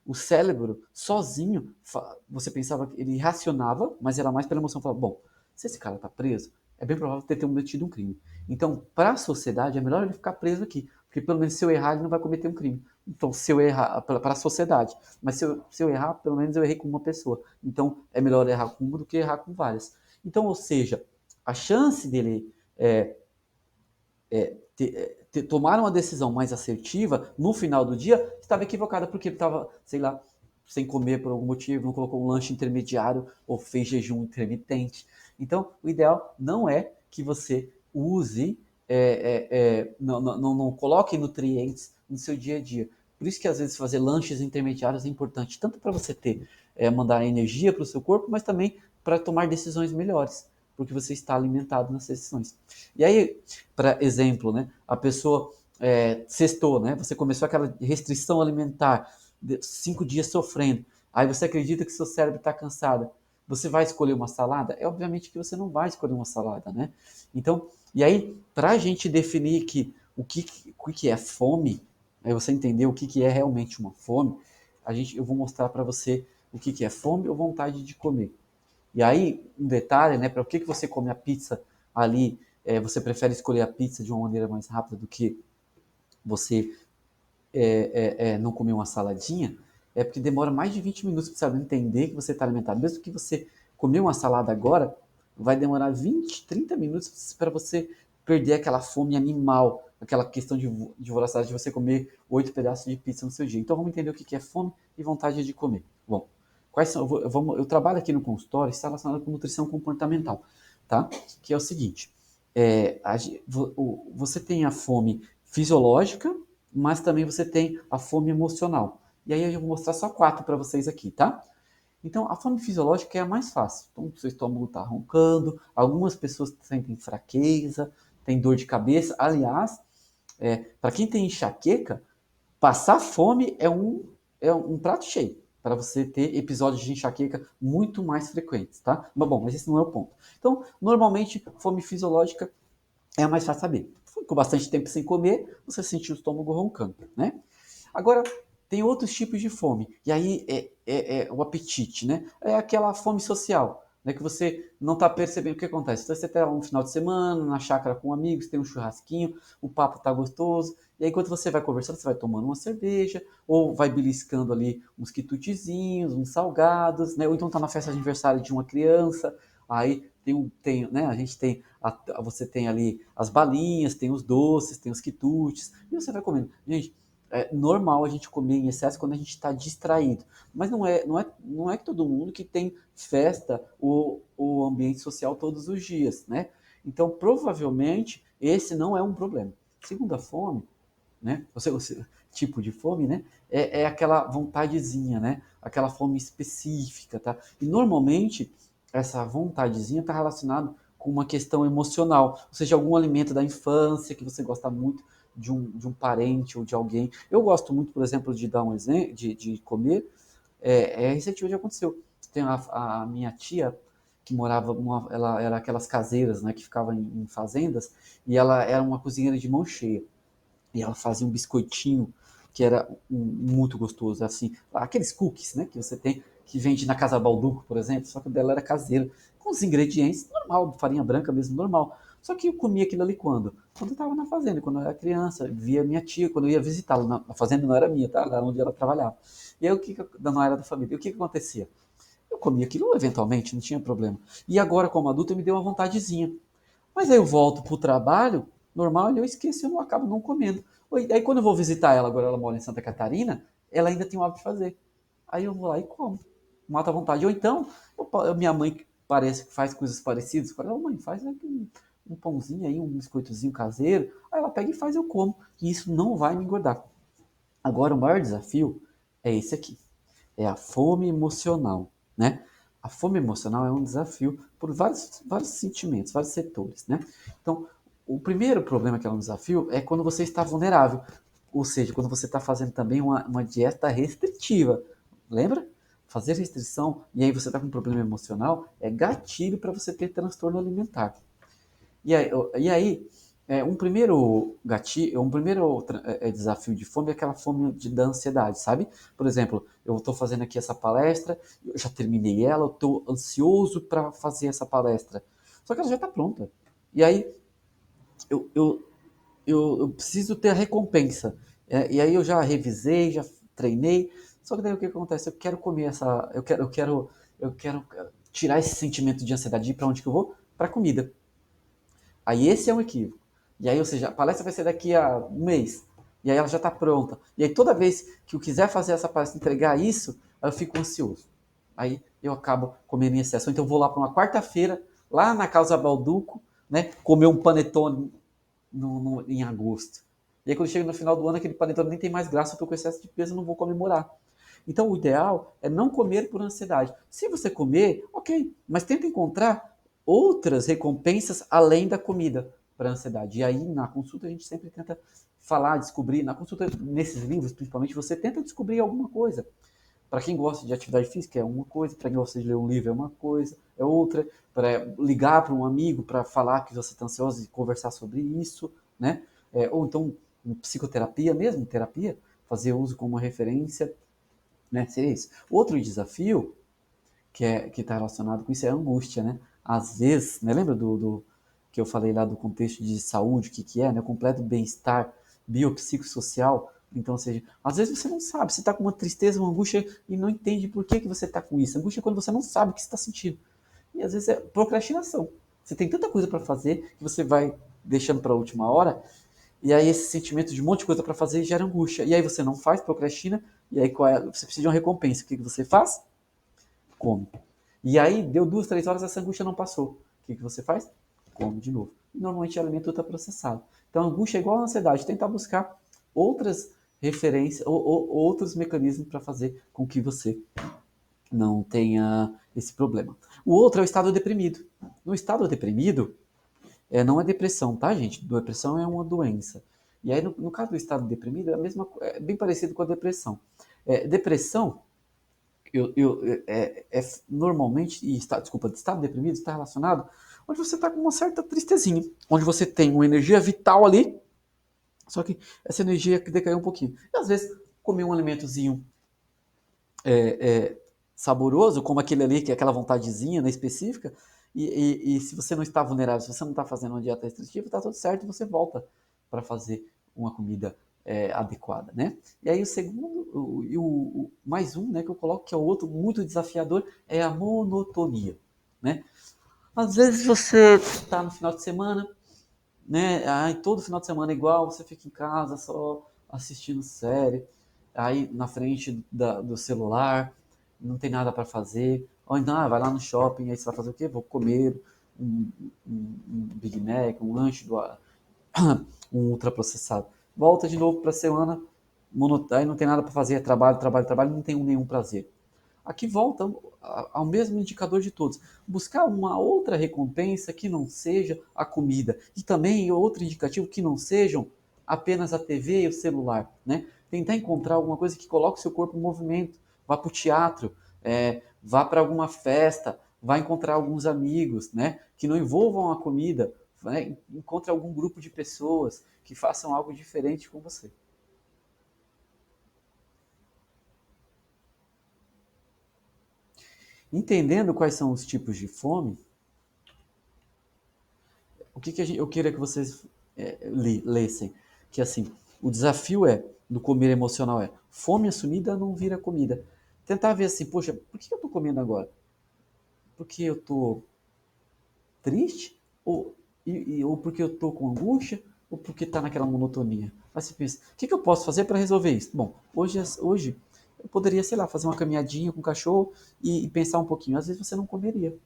o cérebro sozinho, você pensava que ele racionava, mas era mais pela emoção. Falava, bom, se esse cara está preso, é bem provável ter cometido um crime. Então, para a sociedade, é melhor ele ficar preso aqui, porque pelo menos se eu errar, ele não vai cometer um crime. Então, se eu errar, para a sociedade, mas se eu errar, pelo menos eu errei com uma pessoa. Então, é melhor errar com uma do que errar com várias. Então, ou seja, a chance dele tomar uma decisão mais assertiva no final do dia estava equivocada, porque ele estava, sei lá, sem comer por algum motivo, não colocou um lanche intermediário ou fez jejum intermitente. Então, o ideal não é que você use, não coloque nutrientes no seu dia a dia. Por isso que às vezes fazer lanches intermediários é importante, tanto para você mandar energia para o seu corpo, mas também para tomar decisões melhores, porque você está alimentado nas decisões. E aí, para exemplo, né, a pessoa cestou, né, você começou aquela restrição alimentar, 5 dias sofrendo, aí você acredita que seu cérebro está cansado, você vai escolher uma salada? Obviamente que você não vai escolher uma salada, né? Então, e aí, para a gente definir o que é fome, aí você entender o que é realmente uma fome, eu vou mostrar para você o que é fome ou vontade de comer. E aí, um detalhe, né, para o que você come a pizza ali, você prefere escolher a pizza de uma maneira mais rápida do que você não comer uma saladinha, é porque demora mais de 20 minutos para você entender que você está alimentado. Mesmo que você comer uma salada agora, vai demorar 20, 30 minutos para você perder aquela fome animal, aquela questão de voracidade de você comer 8 pedaços de pizza no seu dia. Então vamos entender o que é fome e vontade de comer. Bom, quais são? Eu trabalho aqui no consultório, está relacionado com nutrição comportamental, tá? Que é o seguinte: você tem a fome fisiológica, mas também você tem a fome emocional. E aí eu vou mostrar só 4 para vocês aqui, tá? Então, a fome fisiológica é a mais fácil. Então, o seu estômago está roncando, algumas pessoas sentem fraqueza, tem dor de cabeça. Aliás, para quem tem enxaqueca, passar fome é um prato cheio para você ter episódios de enxaqueca muito mais frequentes, tá? Mas bom, mas esse não é o ponto. Então, normalmente, fome fisiológica é a mais fácil saber. Com bastante tempo sem comer, você sentiu o estômago roncando, né? Agora, tem outros tipos de fome. E aí é o apetite, né? É aquela fome social, né? Que você não está percebendo o que acontece. Então, você está um final de semana, na chácara com amigos, tem um churrasquinho, o papo tá gostoso. E aí, enquanto você vai conversando, você vai tomando uma cerveja, ou vai beliscando ali uns quitutezinhos, uns salgados, né? Ou então tá na festa de aniversário de uma criança. Aí né? A gente tem, você tem ali as balinhas, tem os doces, tem os quitutes, e você vai comendo. Gente, é normal a gente comer em excesso quando a gente está distraído. Mas não é que todo mundo que tem festa ou ambiente social todos os dias, né? Então, provavelmente, esse não é um problema. Segunda fome, né? Tipo de fome, né? É aquela vontadezinha, né? Aquela fome específica, tá? E normalmente essa vontadezinha está relacionada com uma questão emocional, ou seja, algum alimento da infância que você gosta muito de um parente ou de alguém. Eu gosto muito, por exemplo, de dar um exemplo, de comer. Recentemente aconteceu. Tem a minha tia que morava, ela era aquelas caseiras, né, que ficavam em fazendas, e ela era uma cozinheira de mão cheia. E ela fazia um biscoitinho que era muito gostoso, assim, aqueles cookies, né, que você tem, que vende na Casa Balduco, por exemplo, só que o dela era caseiro, com os ingredientes normal, farinha branca mesmo, normal. Só que eu comia aquilo ali quando? Quando eu estava na fazenda, quando eu era criança, via minha tia, quando eu ia visitá-la. A fazenda não era minha, tá? Era onde ela trabalhava. E aí não era da família. E o que acontecia? Eu comia aquilo eventualmente, não tinha problema. E agora, como adulto, me deu uma vontadezinha. Mas aí eu volto pro trabalho, normal, e eu esqueço, eu não acabo não comendo. Aí quando eu vou visitar ela, agora ela mora em Santa Catarina, ela ainda tem o hábito de fazer. Aí eu vou lá e como. Mata a vontade. Ou então, minha mãe que parece que faz coisas parecidas, fala, mãe, faz aqui um pãozinho aí, um biscoitozinho caseiro. Aí ela pega e faz, eu como. E isso não vai me engordar. Agora, o maior desafio é esse aqui. É a fome emocional, né? A fome emocional é um desafio por vários sentimentos, vários setores, né? Então, o primeiro problema que é um desafio é quando você está vulnerável, ou seja, quando você está fazendo também uma dieta restritiva. Lembra? Fazer restrição e aí você está com um problema emocional é gatilho para você ter transtorno alimentar. E aí um primeiro gatilho, um primeiro desafio de fome é aquela fome da ansiedade, sabe? Por exemplo, eu estou fazendo aqui essa palestra, eu já terminei ela, eu estou ansioso para fazer essa palestra. Só que ela já está pronta. E aí eu, eu, eu preciso ter a recompensa. E aí eu já revisei, já treinei. Só que daí o que acontece? Eu quero comer essa. Eu quero tirar esse sentimento de ansiedade. E para onde que eu vou? Para comida. Aí esse é um equívoco. E aí, ou seja, a palestra vai ser daqui a um mês. E aí ela já está pronta. E aí toda vez que eu quiser fazer essa palestra, entregar isso, eu fico ansioso. Aí eu acabo comendo em excesso. Então eu vou lá para uma quarta-feira, lá na Casa Balduco, né, comer um panetone em agosto. E aí quando chega no final do ano, aquele panetone nem tem mais graça, eu estou com excesso de peso, não vou comemorar. Então o ideal é não comer por ansiedade. Se você comer, ok, mas tenta encontrar outras recompensas além da comida para a ansiedade. E aí na consulta a gente sempre tenta falar, descobrir, na consulta, nesses livros principalmente, você tenta descobrir alguma coisa. Para quem gosta de atividade física é uma coisa, para quem gosta de ler um livro é uma coisa, é outra, para ligar para um amigo para falar que você está ansioso e conversar sobre isso, né? Ou então em psicoterapia mesmo, terapia, fazer uso como uma referência, né? Seria isso. Outro desafio que está relacionado com isso é a angústia, né? Às vezes, né? Lembra do que eu falei lá do contexto de saúde, o que é, né? O completo bem-estar biopsicossocial. Então, ou seja, às vezes você não sabe, você está com uma tristeza, uma angústia e não entende por que você está com isso. Angústia é quando você não sabe o que você está sentindo. E às vezes é procrastinação. Você tem tanta coisa para fazer que você vai deixando para a última hora, e aí esse sentimento de um monte de coisa para fazer gera angústia. E aí você não faz, procrastina, e aí você precisa de uma recompensa. O que você faz? Come. E aí deu 2, 3 horas, essa angústia não passou. O que você faz? Come de novo. E normalmente o alimento ultraprocessado. Então a angústia é igual à ansiedade, tentar buscar outras referências ou outros mecanismos para fazer com que você não tenha esse problema. O outro é o estado deprimido. No estado deprimido, não é depressão, tá, gente? Depressão é uma doença. E aí, no caso do estado deprimido, é bem parecido com a depressão. Depressão, normalmente, desculpa, estado deprimido está relacionado onde você está com uma certa tristezinha, onde você tem uma energia vital ali, só que essa energia decaiu um pouquinho. E às vezes, comer um alimentozinho saboroso, como aquele ali, que é aquela vontadezinha, né, específica, e se você não está vulnerável, se você não está fazendo uma dieta restritiva, está tudo certo, você volta para fazer uma comida adequada, né? E aí o segundo, mais um, né, que eu coloco, que é o outro muito desafiador, é a monotonia, né? Às vezes você está no final de semana, né? Aí todo final de semana é igual, você fica em casa só assistindo série, aí na frente do celular, não tem nada para fazer. Ou então, vai lá no shopping, aí você vai fazer o quê? Vou comer um Big Mac, um lanche, um ultraprocessado. Volta de novo para a semana, aí não tem nada para fazer, é trabalho, trabalho, trabalho, não tem nenhum prazer. Aqui volta ao mesmo indicador de todos. Buscar uma outra recompensa que não seja a comida. E também outro indicativo que não sejam apenas a TV e o celular. Né? Tentar encontrar alguma coisa que coloque o seu corpo em movimento. Vá para o teatro, vá para alguma festa, vá encontrar alguns amigos, né? Que não envolvam a comida. Né? Encontre algum grupo de pessoas que façam algo diferente com você. Entendendo quais são os tipos de fome, o que eu queria que vocês lessem? Que assim, o desafio do comer emocional fome assumida não vira comida. Tentar ver assim, poxa, por que eu estou comendo agora? Porque eu estou triste? Ou porque eu estou com angústia? Ou porque está naquela monotonia? Aí você pensa, o que eu posso fazer para resolver isso? Bom, hoje eu poderia, sei lá, fazer uma caminhadinha com o cachorro e pensar um pouquinho. Às vezes você não comeria.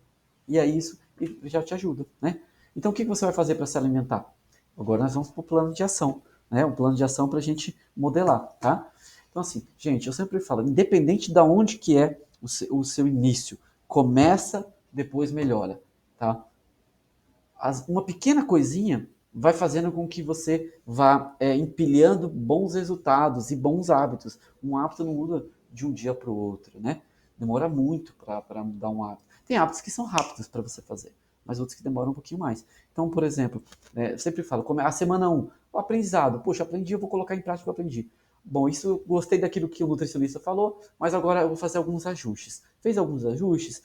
E aí isso já te ajuda, né? Então o que você vai fazer para se alimentar? Agora nós vamos para o plano de ação, né? Um plano de ação para a gente modelar, tá? Então assim, gente, eu sempre falo, independente de onde que é o seu início, começa, depois melhora, tá? Uma pequena coisinha vai fazendo com que você vá empilhando bons resultados e bons hábitos. Um hábito não muda de um dia para o outro, né? Demora muito para mudar um hábito. Tem hábitos que são rápidos para você fazer, mas outros que demoram um pouquinho mais. Então, por exemplo, eu sempre falo, a semana 1, o aprendizado. Poxa, aprendi, eu vou colocar em prática o que eu aprendi. Bom, isso gostei daquilo que o nutricionista falou, mas agora eu vou fazer alguns ajustes. Fez alguns ajustes,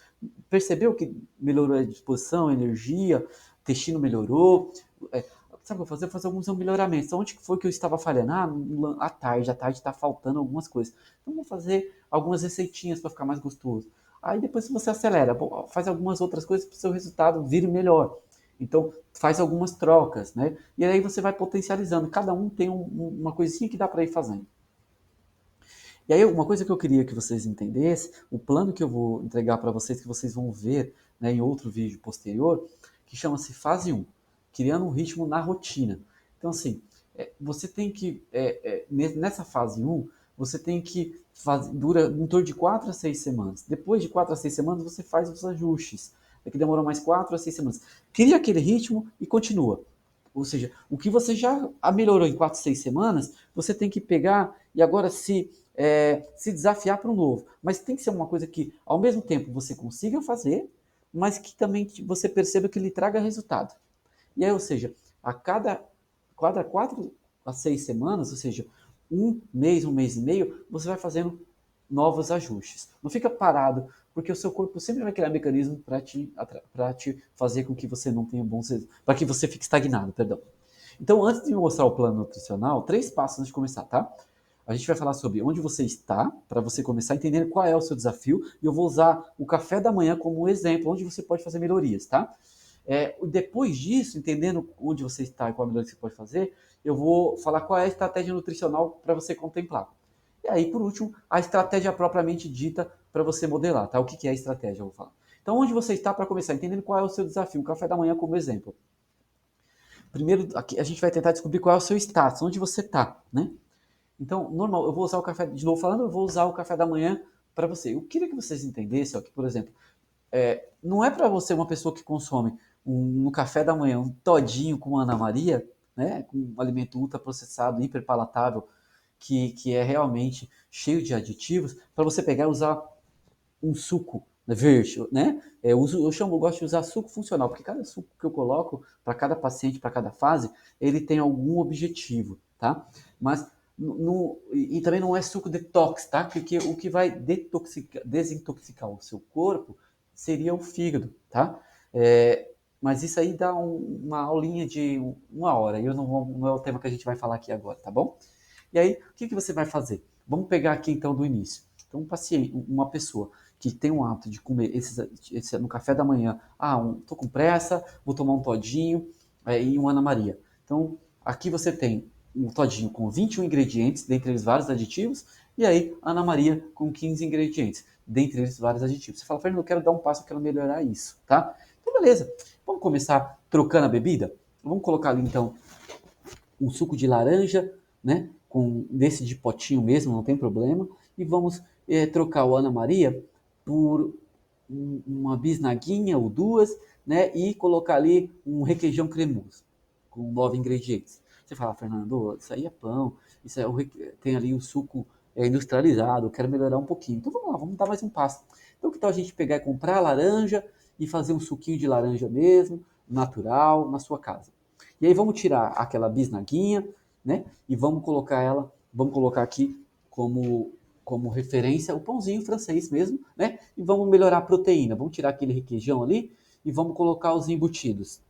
percebeu que melhorou a disposição, a energia, o intestino melhorou. Sabe o que eu vou fazer? Eu vou fazer alguns melhoramentos. Então, onde foi que eu estava falhando? À tarde está faltando algumas coisas. Então, vou fazer algumas receitinhas para ficar mais gostoso. Aí depois você acelera, faz algumas outras coisas para o seu resultado vir melhor. Então, faz algumas trocas, né? E aí você vai potencializando. Cada um tem uma coisinha que dá para ir fazendo. E aí, uma coisa que eu queria que vocês entendessem, o plano que eu vou entregar para vocês, que vocês vão ver, né, em outro vídeo posterior, que chama-se fase 1, criando um ritmo na rotina. Então, assim, você tem que, nessa fase 1, você tem que dura em torno de 4 a 6 semanas. Depois de 4 a 6 semanas, você faz os ajustes. Daqui demorou mais 4 a 6 semanas. Cria aquele ritmo e continua. Ou seja, o que você já melhorou em 4, 6 semanas, você tem que pegar e agora se desafiar para um novo. Mas tem que ser uma coisa que, ao mesmo tempo, você consiga fazer, mas que também você perceba que lhe traga resultado. E aí, ou seja, a cada 4 a 6 semanas, ou seja, um mês e meio, você vai fazendo novos ajustes. Não fica parado, porque o seu corpo sempre vai criar mecanismo para te fazer com que você não tenha bons resultados, para que você fique estagnado, perdão. Então, antes de mostrar o plano nutricional, 3 passos antes de começar, tá? A gente vai falar sobre onde você está, para você começar a entender qual é o seu desafio, e eu vou usar o café da manhã como um exemplo, onde você pode fazer melhorias, tá? Depois disso, entendendo onde você está e qual a melhoria que você pode fazer, eu vou falar qual é a estratégia nutricional para você contemplar. E aí, por último, a estratégia propriamente dita para você modelar, tá? O que é a estratégia, eu vou falar. Então, onde você está para começar, entendendo qual é o seu desafio, o café da manhã como exemplo. Primeiro, aqui a gente vai tentar descobrir qual é o seu status, onde você está, né? Então, normal, eu vou usar o café, de novo falando, eu vou usar o café da manhã para você. Eu queria que vocês entendessem, ó, que, por exemplo, não é para você uma pessoa que consome no café da manhã um todinho com Ana Maria, né, com um alimento ultraprocessado, hiperpalatável, que é realmente cheio de aditivos, para você pegar e usar um suco verde, né? Eu gosto de usar suco funcional, porque cada suco que eu coloco para cada paciente, para cada fase, ele tem algum objetivo, tá? Mas e também não é suco detox, tá? Porque o que vai desintoxicar o seu corpo seria o fígado, tá? Mas isso aí dá uma aulinha de 1 hora, e eu não é o tema que a gente vai falar aqui agora, tá bom? E aí, o que você vai fazer? Vamos pegar aqui então do início. Então, um paciente, uma pessoa que tem o hábito de comer no café da manhã, tô com pressa, vou tomar um todinho e um Ana Maria. Então, aqui você tem um todinho com 21 ingredientes, dentre eles vários aditivos, e aí Ana Maria com 15 ingredientes, dentre eles vários aditivos. Você fala, Fernando, eu quero dar um passo, eu quero melhorar isso, tá? Então, beleza. Vamos começar trocando a bebida? Vamos colocar ali então um suco de laranja, né? Desse de potinho mesmo, não tem problema. E vamos trocar o Ana Maria por uma bisnaguinha ou duas, né? E colocar ali um requeijão cremoso, com 9 ingredientes. Você fala, Fernando, isso aí é pão, isso tem ali o suco industrializado, eu quero melhorar um pouquinho. Então vamos lá, vamos dar mais um passo. Então que tal a gente pegar e comprar a laranja e fazer um suquinho de laranja mesmo, natural, na sua casa? E aí vamos tirar aquela bisnaguinha, né? E vamos colocar aqui como referência o pãozinho francês mesmo, né? E vamos melhorar a proteína. Vamos tirar aquele requeijão ali e vamos colocar os embutidos.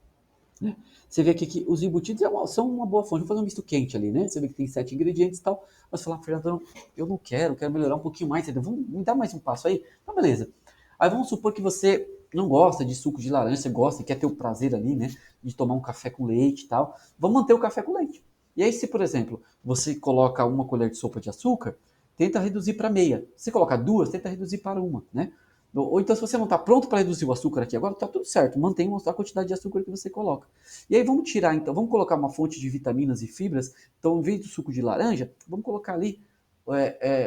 Né? Você vê aqui que os embutidos são uma boa fonte. Vou fazer um misto quente ali, né? Você vê que tem 7 ingredientes e tal. Mas falar, Fernando, eu não quero melhorar um pouquinho mais. Vamos me dar mais um passo aí? Então, beleza. Aí vamos supor que você não gosta de suco de laranja, você gosta, quer ter o prazer ali, né? De tomar um café com leite e tal. Vamos manter o café com leite. E aí, se, por exemplo, você coloca 1 colher de sopa de açúcar, tenta reduzir para meia. Se colocar 2, tenta reduzir para 1, né? Ou então, se você não está pronto para reduzir o açúcar aqui agora, está tudo certo. Mantenha a quantidade de açúcar que você coloca. E aí vamos tirar, então, vamos colocar uma fonte de vitaminas e fibras. Então, em vez do suco de laranja, vamos colocar ali,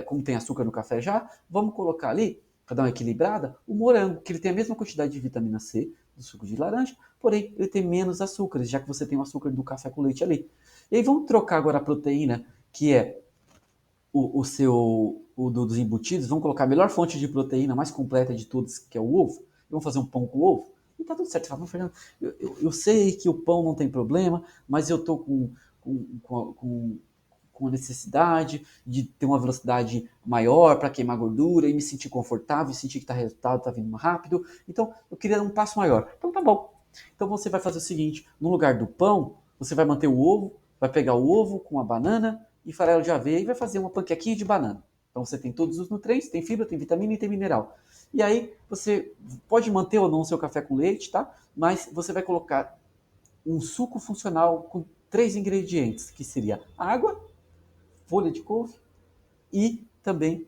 como tem açúcar no café já, vamos colocar ali, para dar uma equilibrada, o morango, que ele tem a mesma quantidade de vitamina C do suco de laranja, porém ele tem menos açúcares, já que você tem o açúcar do café com leite ali. E aí vamos trocar agora a proteína, que é dos embutidos, vamos colocar a melhor fonte de proteína mais completa de todas, que é o ovo, e vamos fazer um pão com ovo, e tá tudo certo. Você fala, Fernando, eu sei que o pão não tem problema, mas eu tô com a necessidade de ter uma velocidade maior para queimar gordura e me sentir confortável, sentir que o resultado está vindo mais rápido. Então, eu queria dar um passo maior. Então, tá bom. Então, você vai fazer o seguinte: no lugar do pão, você vai manter o ovo, vai pegar o ovo com a banana e farelo de aveia e vai fazer uma panquequinha de banana. Então, você tem todos os nutrientes, tem fibra, tem vitamina e tem mineral. E aí, você pode manter ou não o seu café com leite, tá? Mas você vai colocar um suco funcional com 3 ingredientes, que seria água, folha de couve e também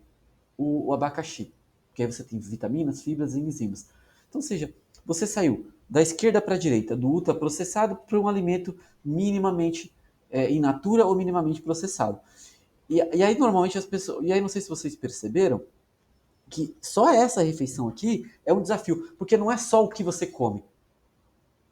o abacaxi, porque aí você tem vitaminas, fibras e enzimas. Então, ou seja, você saiu da esquerda para a direita, do ultraprocessado para um alimento minimamente in natura ou minimamente processado. E aí, normalmente, as pessoas. E aí, não sei se vocês perceberam que só essa refeição aqui é um desafio, porque não é só o que você come,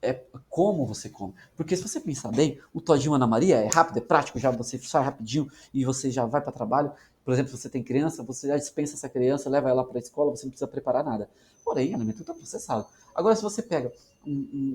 é como você come. Porque se você pensar bem, o todinho Ana Maria é rápido, é prático, já você sai rapidinho e você já vai para o trabalho. Por exemplo, se você tem criança, você já dispensa essa criança, leva ela para a escola, você não precisa preparar nada. Porém, o alimento está processado. Agora, se você pega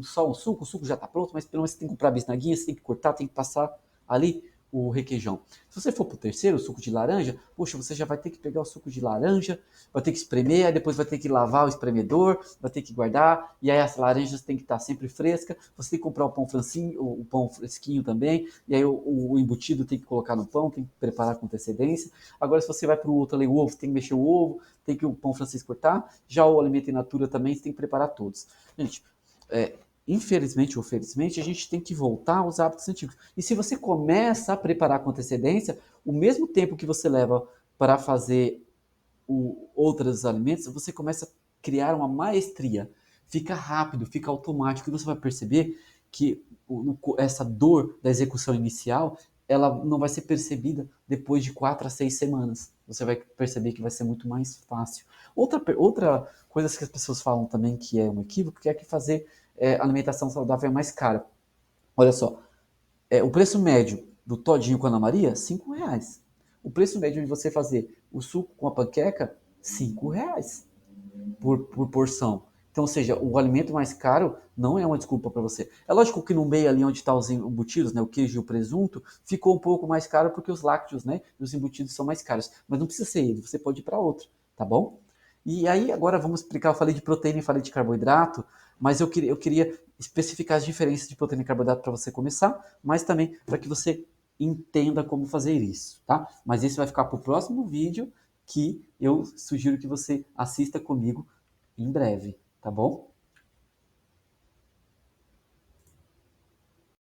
só um suco, o suco já está pronto, mas pelo menos você tem que comprar a bisnaguinha, você tem que cortar, tem que passar ali o requeijão. Se você for para o terceiro, o suco de laranja, poxa, você já vai ter que pegar o suco de laranja, vai ter que espremer, aí depois vai ter que lavar o espremedor, vai ter que guardar, e aí as laranjas têm que estar sempre frescas, você tem que comprar o pão francinho, o pão fresquinho também, e aí o embutido tem que colocar no pão, tem que preparar com antecedência. Agora, se você vai para o outro ali, o ovo, tem que mexer o ovo, tem que o pão francês cortar, já o alimento in natura também, você tem que preparar todos. Gente, infelizmente ou felizmente, a gente tem que voltar aos hábitos antigos. E se você começa a preparar com antecedência, o mesmo tempo que você leva para fazer outros alimentos, você começa a criar uma maestria. Fica rápido, fica automático, e você vai perceber que essa dor da execução inicial, ela não vai ser percebida depois de 4 a 6 semanas. Você vai perceber que vai ser muito mais fácil. Outra coisa que as pessoas falam também que é um equívoco, que é que fazer alimentação saudável é mais cara. Olha só, o preço médio do todinho com a Ana Maria, R$ 5. O preço médio de você fazer o suco com a panqueca, R$ 5 por porção. Então, ou seja, o alimento mais caro não é uma desculpa para você. É lógico que no meio ali onde está os embutidos, né, o queijo e o presunto, ficou um pouco mais caro porque os lácteos, né, e os embutidos são mais caros. Mas não precisa ser ele, você pode ir para outro, tá bom? E aí agora vamos explicar, eu falei de proteína e falei de carboidrato, mas eu queria especificar as diferenças de proteína e carboidrato para você começar, mas também para que você entenda como fazer isso, tá? Mas esse vai ficar para o próximo vídeo, que eu sugiro que você assista comigo em breve, tá bom?